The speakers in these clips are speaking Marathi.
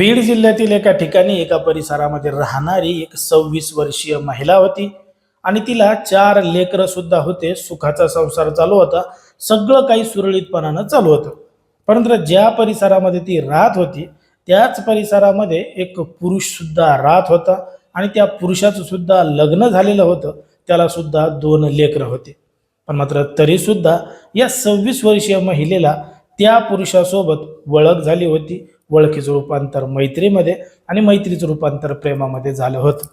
बीड जिल्ह्यातील एका ठिकाणी एका परिसरामध्ये राहणारी एक 26 वर्षीय महिला होती आणि तिला 4 लेकरं सुद्धा होते. सुखाचा संसार चालू होता. सगळं काही सुरळीतपणानं चालू होतं. परंतु ज्या परिसरामध्ये ती राहत होती त्याच परिसरामध्ये एक पुरुष सुद्धा राहत होता आणि त्या पुरुषाचं सुद्धा लग्न झालेलं होतं. त्याला सुद्धा 2 लेकरं होते. पण मात्र तरी सुद्धा या 26 वर्षीय महिलेला त्या पुरुषासोबत ओळख झाली होती. ओळखीचं रूपांतर मैत्रीमध्ये आणि मैत्रीचं रूपांतर प्रेमामध्ये झालं होतं.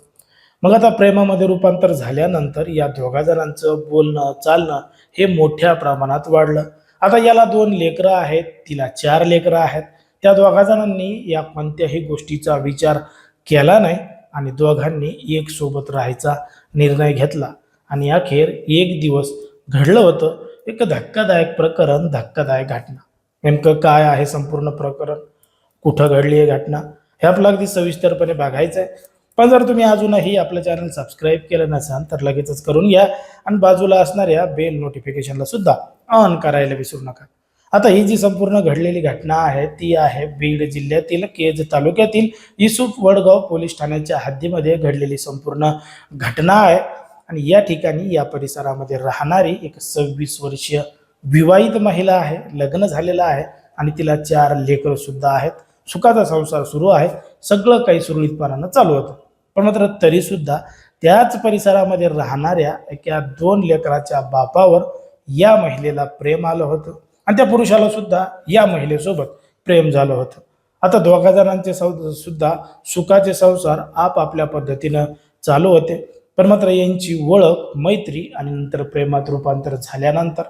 मग आता प्रेमामध्ये रूपांतर झाल्यानंतर या दोघा जणांचं बोलणं चालणं हे मोठ्या प्रमाणात वाढलं. आता याला 2 लेकरं आहेत, तिला 4 लेकरं आहेत. त्या दोघा जणांनी या कोणत्याही गोष्टीचा विचार केला नाही आणि दोघांनी एक सोबत राहायचा निर्णय घेतला. आणि अखेर एक दिवस घडलं होतं एक धक्कादायक प्रकरण, धक्कादायक घटना. नेमकं काय आहे संपूर्ण प्रकरण, कुठं घडली आहे घटना, हे आपल्याला अगदी सविस्तरपणे बघायचं आहे. पण जर तुम्ही अजूनही आपलं चॅनल सबस्क्राईब केलं नसाल तर लगेचच करून घ्या आणि बाजूला असणाऱ्या बेल नोटिफिकेशनला सुद्धा ऑन करायला विसरू नका. आता ही जी संपूर्ण घडलेली घटना आहे ती आहे बीड जिल्ह्यातील केज तालुक्यातील युसूफ वडगाव पोलीस ठाण्याच्या हद्दीमध्ये घडलेली संपूर्ण घटना आहे. आणि या ठिकाणी या परिसरामध्ये राहणारी एक 26 वर्षीय विवाहित महिला आहे, लग्न झालेलं आहे आणि तिला 4 लेकरं सुद्धा आहेत. सुखाचा संसार सुरू आहे, सगळं काही सुरळीतपणानं चालू होतं. पण मात्र तरी सुद्धा त्याच परिसरामध्ये राहणाऱ्या एका 2 लेकराच्या बापावर या महिलेला प्रेम आलं होतं आणि त्या पुरुषाला सुद्धा या महिलेसोबत प्रेम झालं होतं. आता दोघा जणांचे सुद्धा सुखाचे संसार आपापल्या पद्धतीनं चालू होते. पण मात्र यांची ओळख, मैत्री आणि नंतर प्रेमात रूपांतर झाल्यानंतर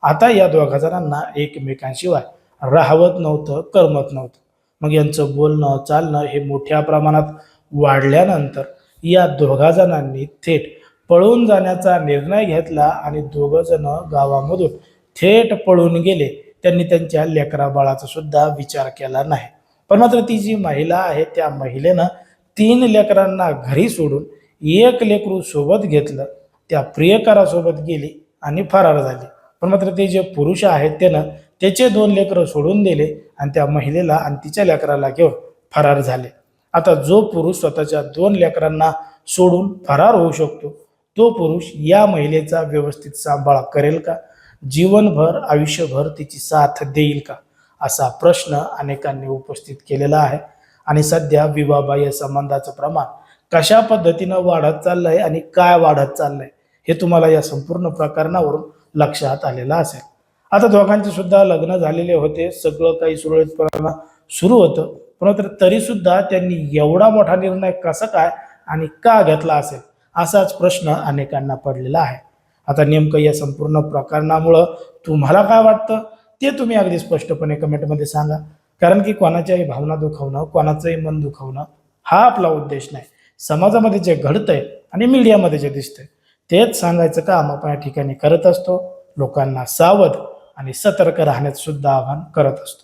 आता या दोघा जणांना एकमेकांशिवाय राहवत नव्हतं, करमत नव्हतं. मग यांचं बोलणं चालणं हे मोठ्या प्रमाणात वाढल्यानंतर या दोघा जणांनी थेट पळून जाण्याचा निर्णय घेतला आणि दोघं जण गावामधून थेट पळून गेले. त्यांनी त्यांच्या लेकरा बाळाचा सुद्धा विचार केला नाही. पण मात्र ती जी महिला आहे त्या महिलेनं 3 लेकरांना घरी सोडून 1 लेकरू सोबत घेतलं, त्या प्रियकरासोबत गेली आणि फरार झाली. पण मात्र ते जे पुरुष आहेत त्यानं त्याचे 2 लेकरं सोडून दिले आणि त्या महिलेला आणि तिच्या लेकराला घेऊन फरार झाले. आता जो पुरुष स्वतःच्या 2 लेकरांना सोडून फरार होऊ शकतो तो पुरुष या महिलेचा व्यवस्थित सांभाळ करेल का? जीवनभर, आयुष्यभर तिची साथ देईल का? असा प्रश्न अनेकांनी उपस्थित केलेला आहे. आणि सध्या विवाहबाह्य संबंधाचं प्रमाण कशा पद्धतीनं वाढत चाललंय आणि काय वाढत चाललंय हे तुम्हाला या संपूर्ण प्रकरणावरून लक्षात आलेलं असेल. आता दोघांचे सुद्धा लग्न झालेले होते, सगळं काही सुरळीतपणे सुरू होतं. पण तरी सुद्धा त्यांनी एवढा मोठा निर्णय कसा काय आणि का घेतला असेल असाच प्रश्न अनेकांना पडलेला आहे. आता नेमकं या संपूर्ण प्रकरणामुळं तुम्हाला काय वाटतं ते तुम्ही अगदी स्पष्टपणे कमेंटमध्ये सांगा. कारण की कोणाच्याही भावना दुखवणं, कोणाचंही मन दुखवणं हा आपला उद्देश नाही. समाजामध्ये जे घडतंय आणि मीडियामध्ये जे दिसतंय तेच सांगायचं काम आपण या ठिकाणी करत असतो. लोकांना सावध आणि सतर्क राहण्याचं सुद्धा आवाहन करत असतो.